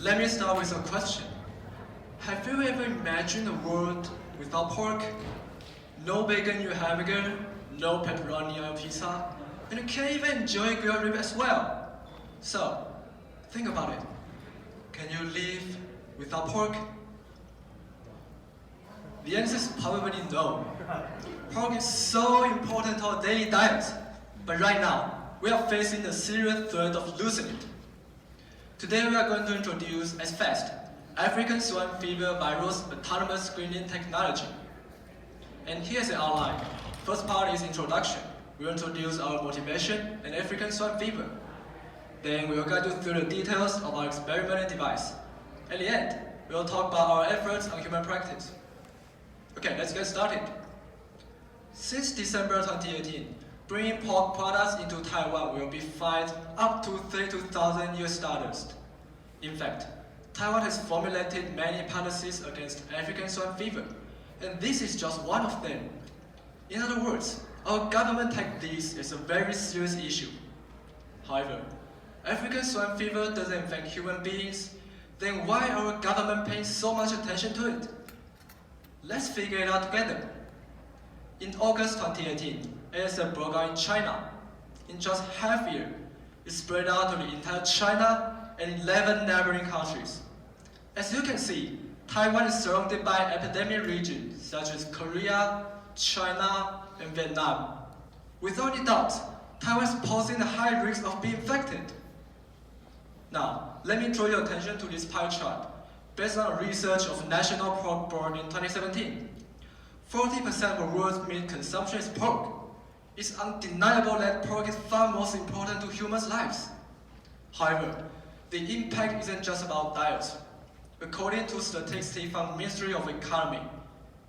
Let me start with a question. Have you ever imagined a world without pork? No bacon in your hamburger, no pepperoni on your pizza, and you can't even enjoy grilled rib as well. So, think about it. Can you live without pork? The answer is probably no. Pork is so important to our daily diet, but right now, we are facing the serious threat of losing it. Today we are going to introduce as fast African swine fever virus autonomous screening technology. And here's the outline. First part is introduction. We'll introduce our motivation and African swine fever. Then we'll guide you through the details of our experimental device. At the end, we'll talk about our efforts on human practice. Okay, let's get started. Since December 2018, bringing pork products into Taiwan will be fined up to $32,000 US. In fact, Taiwan has formulated many policies against African swine fever, and this is just one of them. In other words, our government takes this as a very serious issue. However, African swine fever doesn't affect human beings, then why our government pays so much attention to it? Let's figure it out together. In August 2018, ASF broke out in China. In just half a year, it spread out to the entire China and 11 neighboring countries. As you can see, Taiwan is surrounded by epidemic regions such as Korea, China, and Vietnam. Without any doubt, Taiwan is posing a high risk of being infected. Now, let me draw your attention to this pie chart. Based on research of National Pork Board in 2017, 40% of the world's meat consumption is pork. It's undeniable that pork is far most important to humans' lives. However, the impact isn't just about diet. According to statistics from the Ministry of Economy,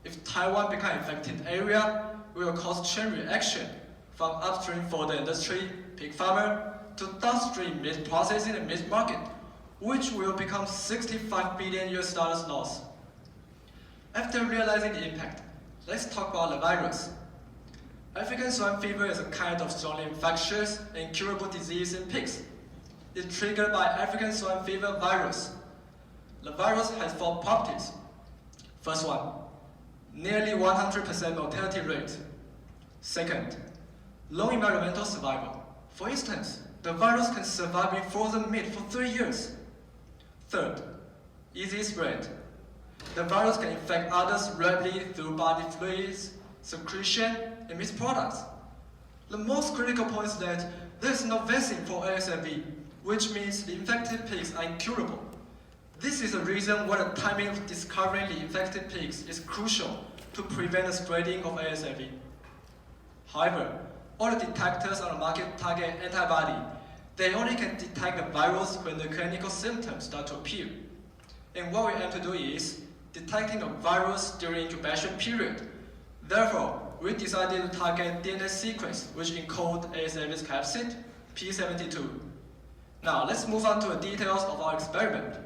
if Taiwan becomes an infected area, it will cause chain reaction from upstream for the industry, pig farmer, to downstream meat processing and meat market, which will become $65 billion US loss. After realizing the impact, let's talk about the virus. African swine fever is a kind of strongly infectious and incurable disease in pigs. It's triggered by African swine fever virus. The virus has four properties. First one, nearly 100% mortality rate. Second, long environmental survival. For instance, the virus can survive in frozen meat for 3 years. Third, easy spread. The virus can infect others rapidly through body fluids, secretion, and meat products. The most critical point is that there is no vaccine for ASFV, which means the infected pigs are incurable. This is the reason why the timing of discovering the infected pigs is crucial to prevent the spreading of ASFV. However, all the detectors on the market target antibody. They only can detect the virus when the clinical symptoms start to appear. And what we aim to do is detecting the virus during incubation period. Therefore, we decided to target DNA sequence which encode ASFV's capsid, P72. Now, let's move on to the details of our experiment.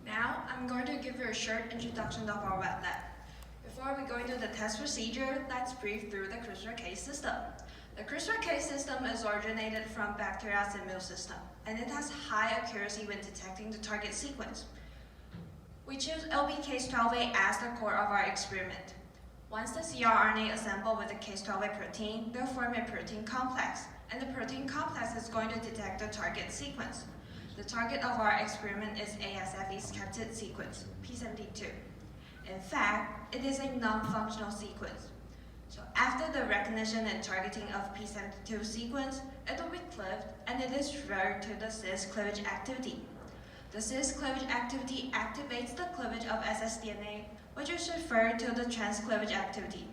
Now, I'm going to give you a short introduction of our wet lab. Before we go into the test procedure, let's brief through the CRISPR-Cas system. The CRISPR-Cas system is originated from bacteria's immune system, and it has high accuracy when detecting the target sequence. We choose LB-Cas12a as the core of our experiment. Once the cRNA assemble with the Cas12a protein, they'll form a protein complex, and the protein complex is going to detect the target sequence. The target of our experiment is ASFV's capsid sequence, P72. In fact, it is a non-functional sequence. So after the recognition and targeting of P72 sequence, it will be cleaved and it is referred to the cis cleavage activity. The cis cleavage activity activates the cleavage of ssDNA, which is referred to the trans cleavage activity.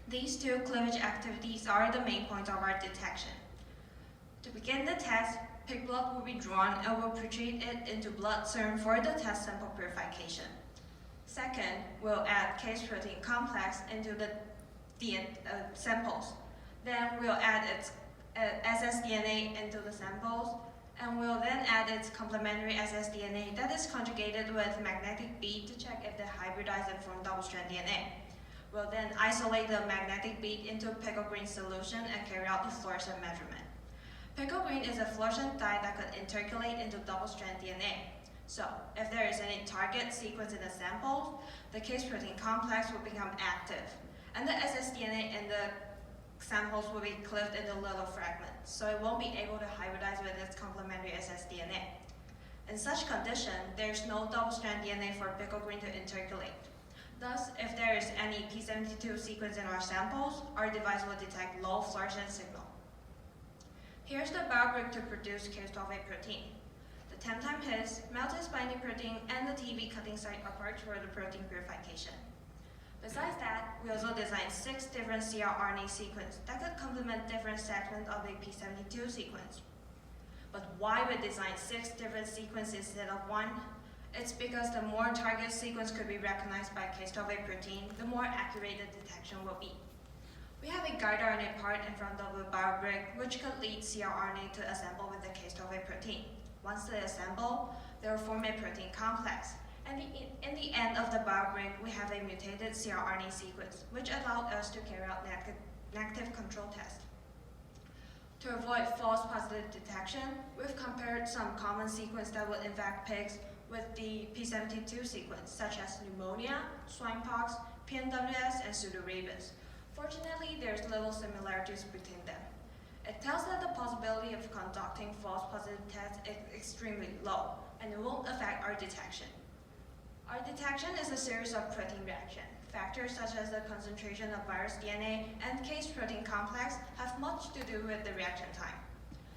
These two cleavage activities are the main points of our detection. To begin the test, pig blood will be drawn and we'll pretreat it into blood serum for the test sample purification. Second, we'll add case protein complex into the samples. Then we'll add its ssDNA into the samples, and we'll then add its complementary ssDNA that is conjugated with magnetic bead to check if they hybridize and form double-strand DNA. We'll then isolate the magnetic bead into pickle green solution and carry out the fluorescent measurement. Pickle green is a fluorescent dye that could intercalate into double-strand DNA. So, if there is any target sequence in the sample, the case protein complex will become active, and the ssDNA in the samples will be clipped into little fragments, so it won't be able to hybridize with its complementary ssDNA. In such condition, there is no double-strand DNA for pickle green to intercalate. Thus, if there is any P72 sequence in our samples, our device will detect low fluorescent signal. Here's the biobrick to produce Cas12a protein. The 10-time hits, melts its binding protein, and the TV cutting site are parts for the protein purification. Besides that, we also designed 6 different CRRNA sequences that could complement different segments of a P72 sequence. But why we designed 6 different sequences instead of 1? It's because the more target sequence could be recognized by Cas12a protein, the more accurate the detection will be. We have a guide RNA part in front of the biobrick, which could lead CRRNA to assemble with the Cas12a protein. Once they assemble, they will form a protein complex. And in the end of the biobrick, we have a mutated CRRNA sequence, which allowed us to carry out negative control tests. To avoid false positive detection, we've compared some common sequences that would infect pigs with the P72 sequence, such as pneumonia, swinepox, PNWS, and pseudorabies. Fortunately, there's little similarities between them. It tells that the possibility of conducting false positive tests is extremely low, and it won't affect our detection. Our detection is a series of protein reactions. Factors such as the concentration of virus DNA and case protein complex have much to do with the reaction time.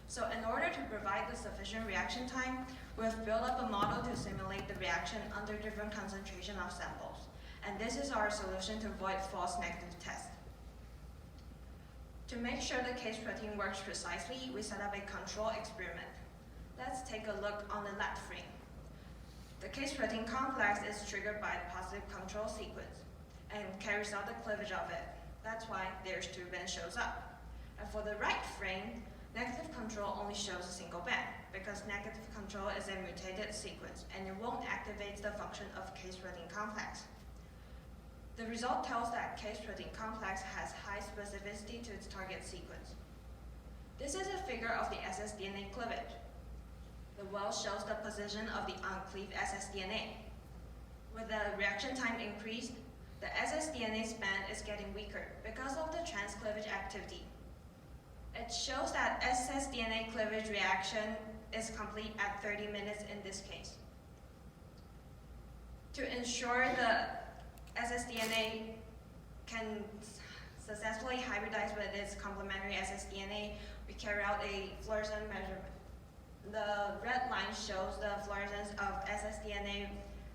So in order to provide the sufficient reaction time, we've built up a model to simulate the reaction under different concentration of samples. And this is our solution to avoid false negative tests. To make sure the case protein works precisely, we set up a control experiment. Let's take a look on the left frame. The case protein complex is triggered by the positive control sequence and carries out the cleavage of it. That's why there's 2 bands shows up. And for the right frame, negative control only shows a single band because negative control is a mutated sequence and it won't activate the function of case protein complex. The result tells that case protein complex has high specificity to its target sequence. This is a figure of the ssDNA cleavage. The well shows the position of the uncleaved ssDNA. With the reaction time increased, the ssDNA band is getting weaker because of the transcleavage activity. It shows that ssDNA cleavage reaction is complete at 30 minutes in this case. To ensure the ssDNA can successfully hybridize with its complementary ssDNA, we carry out a fluorescence measurement. The red line shows the fluorescence of ssDNA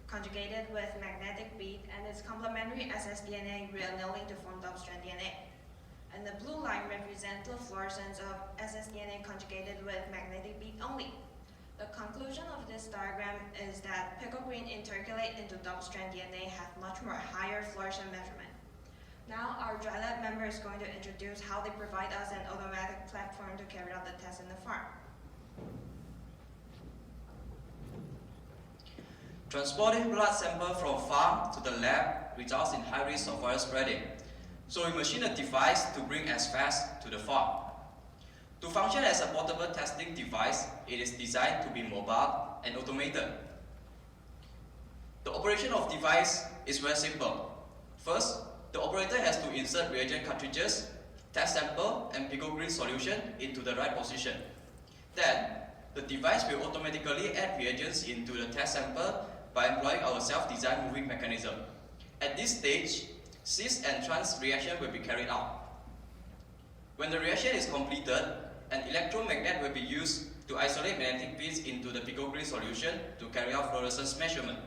conjugated with magnetic bead and its complementary ssDNA reannealing to form double-strand DNA. And the blue line represents the fluorescence of ssDNA conjugated with magnetic bead only. The conclusion of this diagram is that pickle green intercalate into double-strand DNA have much more higher fluorescence measurement. Now our dry lab member is going to introduce how they provide us an automatic platform to carry out the test in the farm. Transporting blood sample from farm to the lab results in high risk of virus spreading. So we machine a device to bring as fast to the farm. To function as a portable testing device, it is designed to be mobile and automated. The operation of device is very simple. First, the operator has to insert reagent cartridges, test sample, and pickle green solution into the right position. Then, the device will automatically add reagents into the test sample by employing our self-designed moving mechanism. At this stage, cis and trans reaction will be carried out. When the reaction is completed, an electromagnet will be used to isolate magnetic beads into the pickle green solution to carry out fluorescence measurement.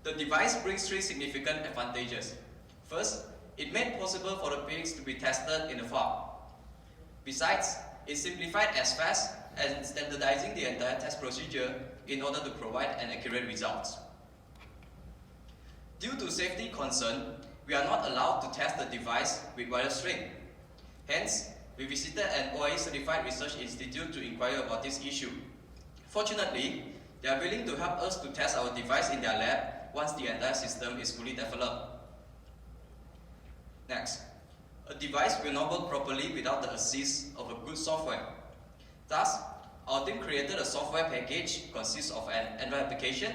The device brings 3 significant advantages. First, it made possible for the pigs to be tested in the farm. Besides, it simplified as fast as standardizing the entire test procedure in order to provide an accurate result. Due to safety concern, we are not allowed to test the device with wire string. Hence, we visited an OIE certified research institute to inquire about this issue. Fortunately, they are willing to help us to test our device in their lab once the entire system is fully developed. Next, A device will not work properly without the assist of a good software. Thus, our team created a software package consists of an Android application,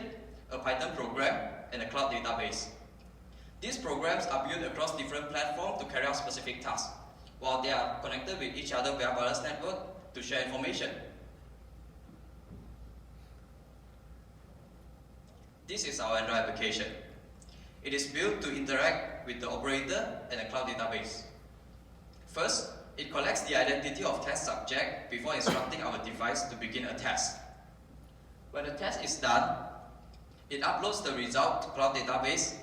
a Python program, and a cloud database. These programs are built across different platforms to carry out specific tasks, while they are connected with each other via wireless network to share information. This is our Android application. It is built to interact with the operator and the cloud database. First, it collects the identity of test subject before instructing our device to begin a test. When the test is done, it uploads the result to cloud database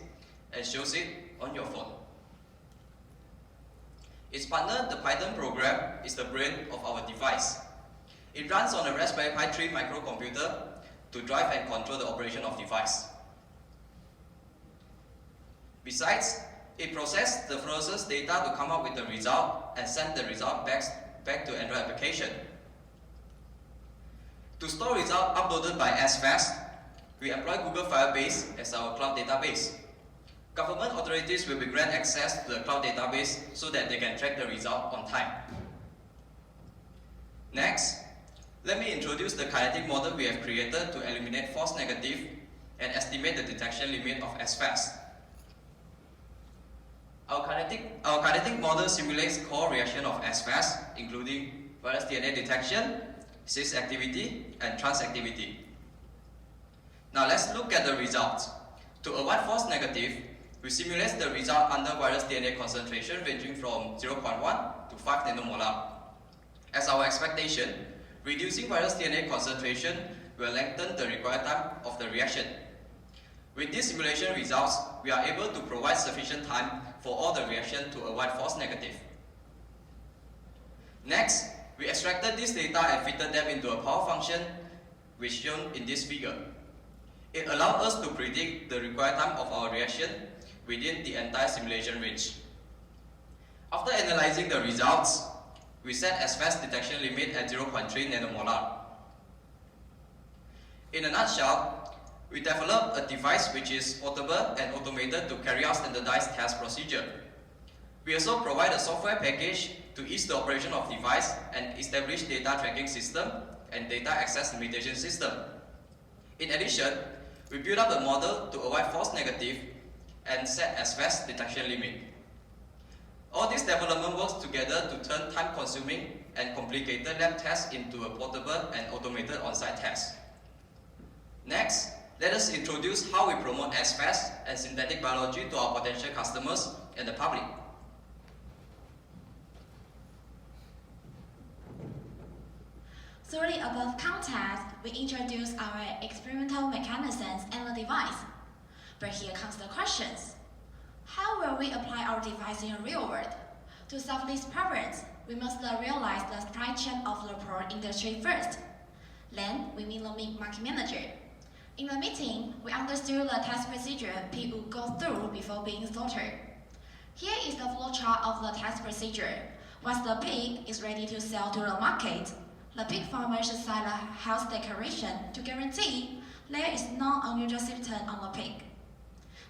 and shows it on your phone. Its partner, the Python program, is the brain of our device. It runs on a Raspberry Pi 3 microcomputer to drive and control the operation of the device. Besides, it processes the fluorescence data to come up with the result and send the result back to Android application. To store results uploaded by SFAST, we employ Google Firebase as our cloud database. Government authorities will be granted access to the cloud database so that they can track the result on time. Next, let me introduce the kinetic model we have created to eliminate false negative and estimate the detection limit of SFAST. Our kinetic model simulates core reaction of SFAST, including virus DNA detection, cis activity, and trans activity. Now let's look at the results. To avoid false negative, we simulate the result under virus DNA concentration ranging from 0.1 to 5 nanomolar. As our expectation, reducing virus DNA concentration will lengthen the required time of the reaction. With these simulation results, we are able to provide sufficient time for all the reaction to avoid false negative. Next, we extracted this data and fitted them into a power function, which shown in this figure. It allowed us to predict the required time of our reaction within the entire simulation range. After analyzing the results, we set SFAST detection limit at 0.3 nanomolar. In a nutshell, we developed a device which is portable and automated to carry out standardized test procedure. We also provide a software package to ease the operation of device and establish data tracking system and data access limitation system. In addition, we built up a model to avoid false negative and set SFAST detection limit. All this development works together to turn time-consuming and complicated lab tests into a portable and automated on-site test. Next, let us introduce how we promote SFAST and synthetic biology to our potential customers and the public. Through the above context, we introduce our experimental mechanisms and the device. But here comes the questions. How will we apply our device in the real world? To solve these problems, we must realize the supply chain of the product industry first. Then, we meet the market manager. In the meeting, we understood the test procedure people go through before being slaughtered. Here is the flowchart of the test procedure. Once the pig is ready to sell to the market, the pig farmer should sign a health declaration to guarantee there is no unusual symptom on the pig.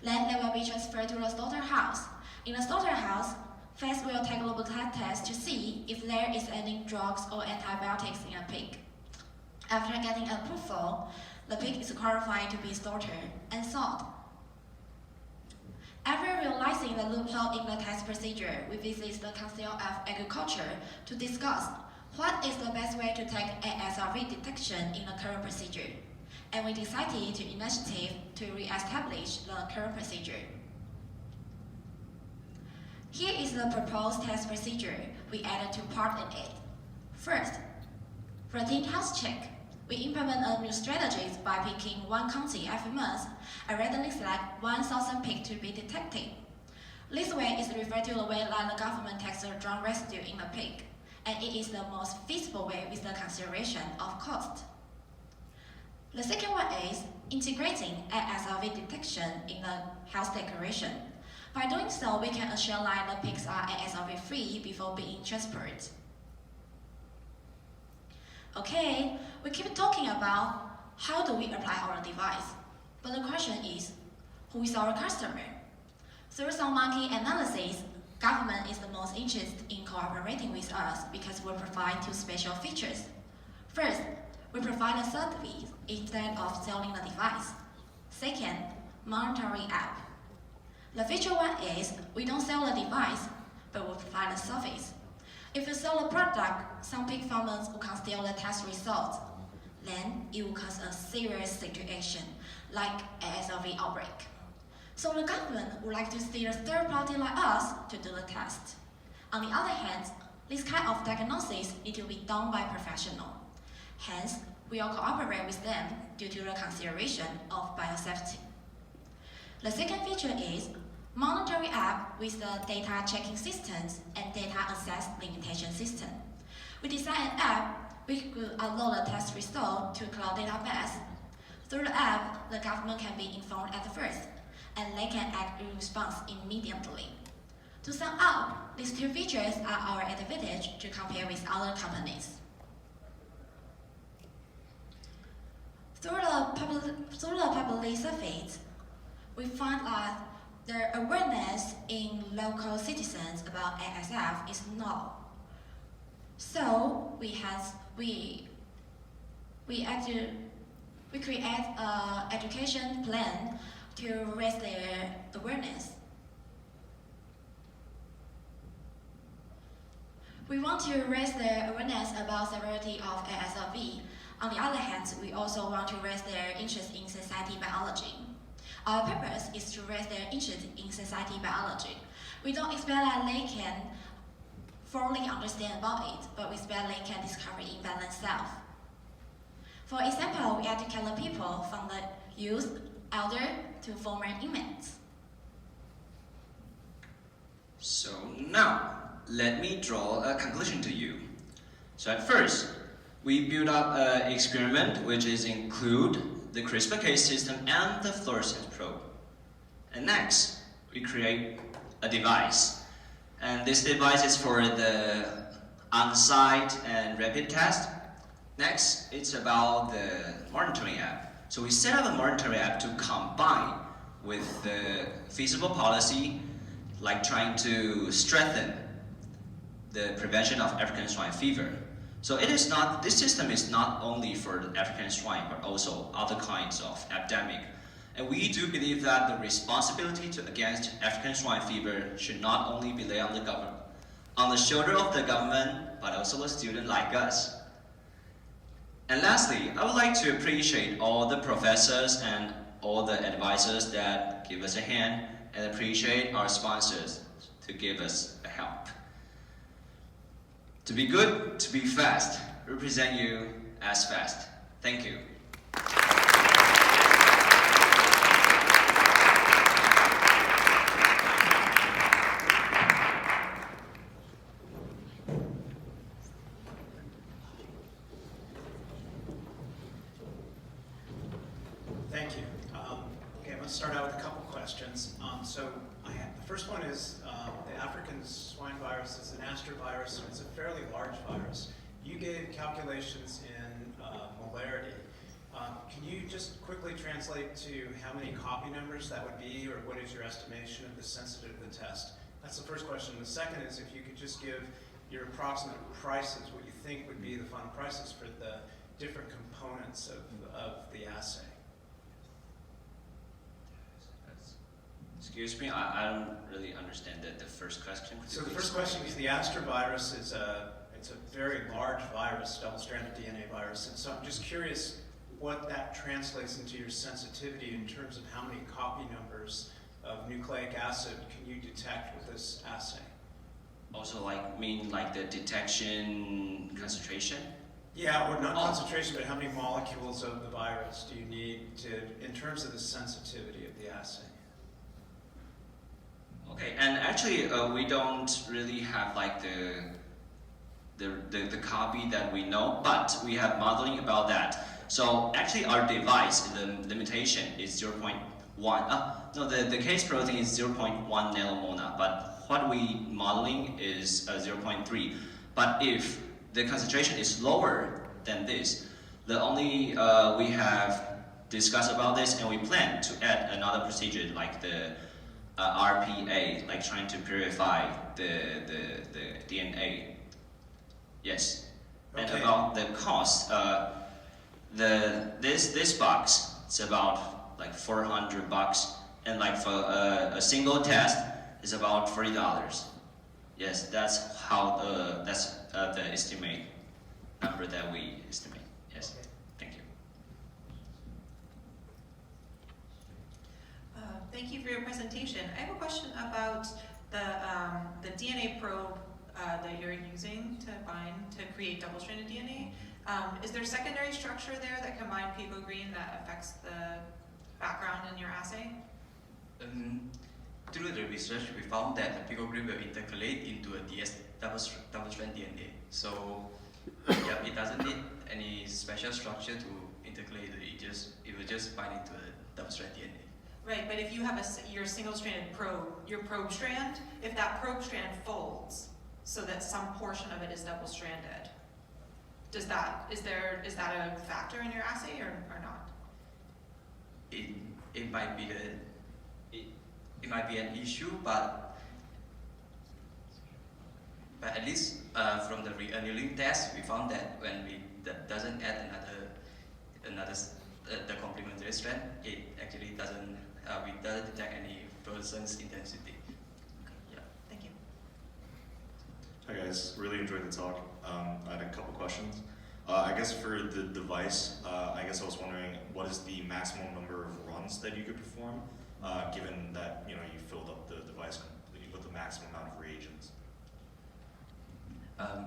Then they will be transferred to the slaughterhouse. In the slaughterhouse, FAST will take a blood test to see if there is any drugs or antibiotics in a pig. After getting approval, the pig is qualified to be slaughtered and sold. After realizing the loophole in the test procedure, we visit the Council of Agriculture to discuss what is the best way to take ASRV detection in the current procedure. And we decided to initiative to re-establish the current procedure. Here is the proposed test procedure. We added two parts in it. First, routine health check. We implement a new strategy by picking one county every month and randomly select 1,000 pigs to be detected. This way is referred to the way that the government takes the drug residue in the pig, and it is the most feasible way with the consideration of cost. The second one is integrating ASRV detection in the health declaration. By doing so, we can assure that the pigs are ASRV free before being transported. Okay, we keep talking about how do we apply our device. But the question is, who is our customer? Through some market analysis, Government is the most interested in cooperating with us because we provide two special features. First, we provide a service instead of selling the device. Second, monitoring app. The feature one is we don't sell the device, but we provide a service. If you sell a product, some pig farmers who can steal the test results. Then it will cause a serious situation, like ASLV outbreak. So the government would like to steer a third party like us to do the test. On the other hand, this kind of diagnosis needs to be done by professionals. Hence, we all cooperate with them due to the consideration of biosafety. The second feature is monitoring app with the data checking systems and data access limitation system. We designed an app which could upload the test result to a cloud database. Through the app, the government can be informed at first, and they can act in response immediately. To sum up, these two features are our advantage to compare with other companies. Through the public surveys, we find that the awareness in local citizens about ASF is low. So we create an education plan to raise their awareness. We want to raise their awareness about severity of ASLV. On the other hand, we also want to raise their interest in society biology. Our purpose is to raise their interest in society biology. We don't expect that they can fully understand about it, but we expect they can discover it by themselves. For example, we educate the people from the youth, elder, to former inmates. So now, let me draw a conclusion to you. So at first, we build up an experiment which is include the CRISPR-Cas system and the fluorescence probe. And next, we create a device. And this device is for the on-site and rapid test. Next, it's about the monitoring app. So we set up a monitoring app to combine with the feasible policy, like trying to strengthen the prevention of African swine fever. So this system is not only for the African swine, but also other kinds of epidemic. And we do believe that the responsibility against African swine fever should not only be laid on the government, on the shoulder of the government, but also the student like us. And lastly, I would like to appreciate all the professors and all the advisors that give us a hand, and appreciate our sponsors to give us a help. To be good, to be fast, represent you as fast. Thank you. Thank you. Okay, I'm going to start out with a couple questions. The first one is the African swine virus is an astrovirus, and it's a fairly large virus. You gave calculations in molarity. Can you just quickly translate to how many copy numbers that would be, or what is your estimation of the sensitivity of the test? That's the first question. The second is if you could just give your approximate prices, what you think would be the final prices for the different components of the assay. Excuse me, I don't really understand the first question. So the first question is the astrovirus is it's a very large virus, double-stranded DNA virus, and so I'm just curious what that translates into your sensitivity in terms of how many copy numbers of nucleic acid can you detect with this assay? Also, like the detection concentration? Yeah, or not concentration, but how many molecules of the virus do you need to, in terms of the sensitivity of the assay? Okay, and actually, we don't really have like the copy that we know, but we have modeling about that. So actually, our device, the limitation is 0.1. No, the case protein is 0.1 nanomolar, but what we modeling is 0.3. But if the concentration is lower than this, the only we have discussed about this, and we plan to add another procedure like the RPA, like trying to purify the DNA. Yes. And Okay. about the cost, this box is about like $400, and like for a single test is about $40. Yes, that's how the estimate number that we estimate. Yes, Okay. thank you. Thank you for your presentation. I have a question about the DNA probe that you're using to create double-stranded DNA. Is there secondary structure there that combine picogreen that affects the background in your assay? Through the research, we found that the picogreen will intercalate into a double-strand DNA. So, yeah, it doesn't need any special structure to intercalate. It will just bind into a double-strand DNA. Right, but if you have your single-stranded probe, your probe strand, if that probe strand folds so that some portion of it is double-stranded, is that a factor in your assay or not? It might be it might be an issue, but at least from the re-annealing test, we found that when we doesn't add the complementary strand, it actually doesn't we doesn't detect any fluorescence intensity. Yeah. Thank you. Hi guys, really enjoyed the talk. I had a couple questions. I guess for the device, I guess I was wondering what is the maximum number of runs that you could perform, given that you filled up the device completely with the maximum amount of reagents.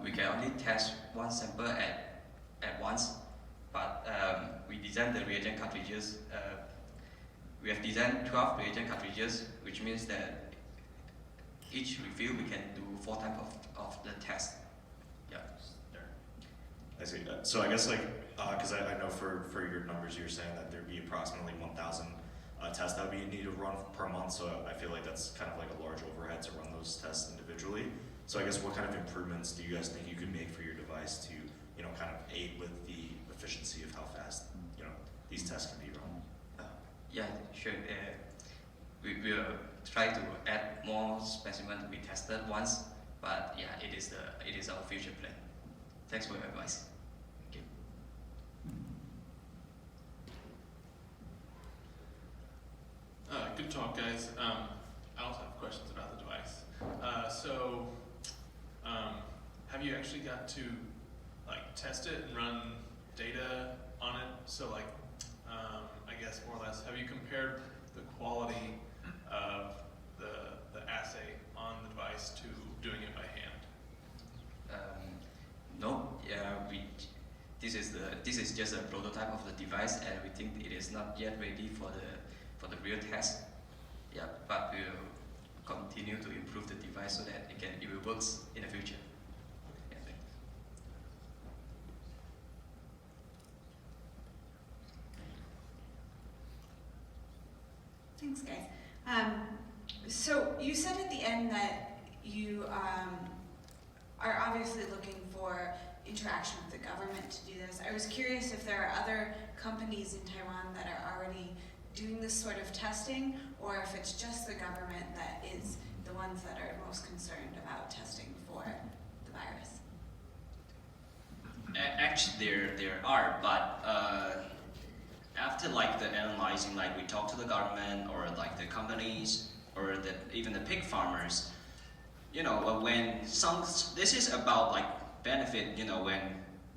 We can only test one sample at once, but we designed the reagent cartridges. We have designed 12 reagent cartridges, which means that each refill we can do 4 times of the test. Yeah. I see. So I guess because I know for your numbers you were saying that there'd be approximately 1,000 tests that we need to run per month. So I feel like that's kind of like a large overhead to run those tests individually. So I guess what kind of improvements do you guys think you could make for your device to kind of aid with the efficiency of how fast these tests can be run? Yeah, sure. We will try to add more specimens to be tested once, but yeah, it is our future plan. Thanks for your advice. Thank you. Good talk, guys. I also have questions about the device. Have you actually got to test it and run data on it? So I guess more or less, have you compared the quality of the assay on the device to doing it by hand? No, this is just a prototype of the device, and we think it is not yet ready for the real test. Yeah, but we will continue to improve the device so that it will work in the future. Yeah, Thanks, guys. So you said at the end that you are obviously looking for interaction with the government to do this. I was curious if there are other companies in Taiwan that are already doing this sort of testing, or if it's just the government that is the ones that are most concerned about testing for the virus. Actually, there are, but after the analyzing, we talk to the government or the companies or even the pig farmers. When this is about benefit. When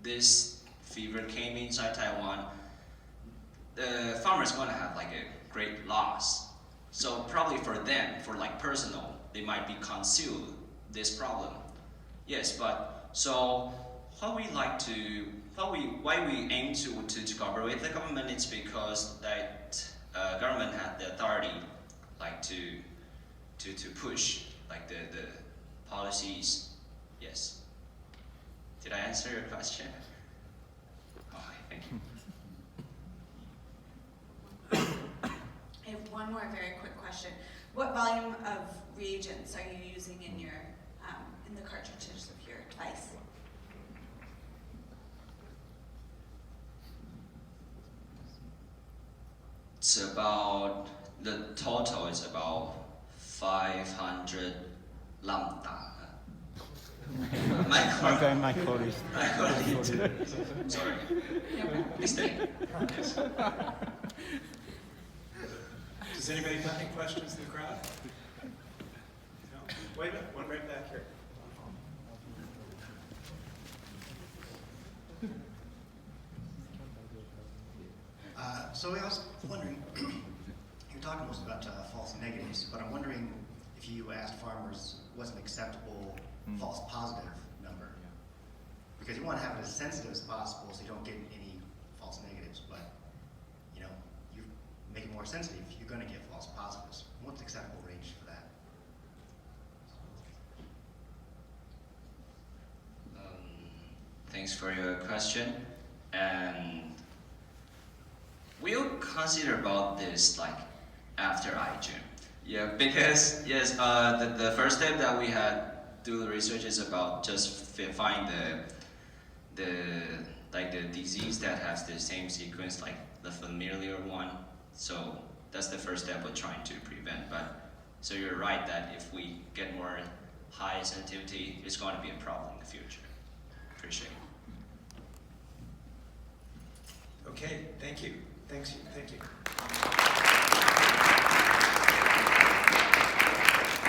this fever came inside Taiwan, the farmers gonna have a great loss. So probably for them, for personal, they might be concealed this problem. Yes, but so why we aim to cooperate with the government is because that government had the authority to push the policies. Yes. Did I answer your question? Okay, thank you. I have one more very quick question. What volume of reagents are you using in your in the cartridges of your device? It's about, the total is about 500 lambda. My colleague. Sorry. Mistake. Yes. Does anybody have any questions in the crowd? No? Wait a minute, one right back here. So I was wondering, you're talking most about false negatives, but I'm wondering if you asked farmers what's an acceptable false positive number. Because you want to have it as sensitive as possible so you don't get any false negatives, but you know, you make it more sensitive, you're going to get false positives. What's the acceptable range for that? Thanks for your question. And we'll consider about this like after iGEM. Yeah, because yes, the first step that we had do the research is about just find the disease that has the same sequence like the familiar one. So that's the first step we're trying to prevent. But so you're right that if we get more high sensitivity, it's going to be a problem in the future. Appreciate it. Okay, thank you. Thank you.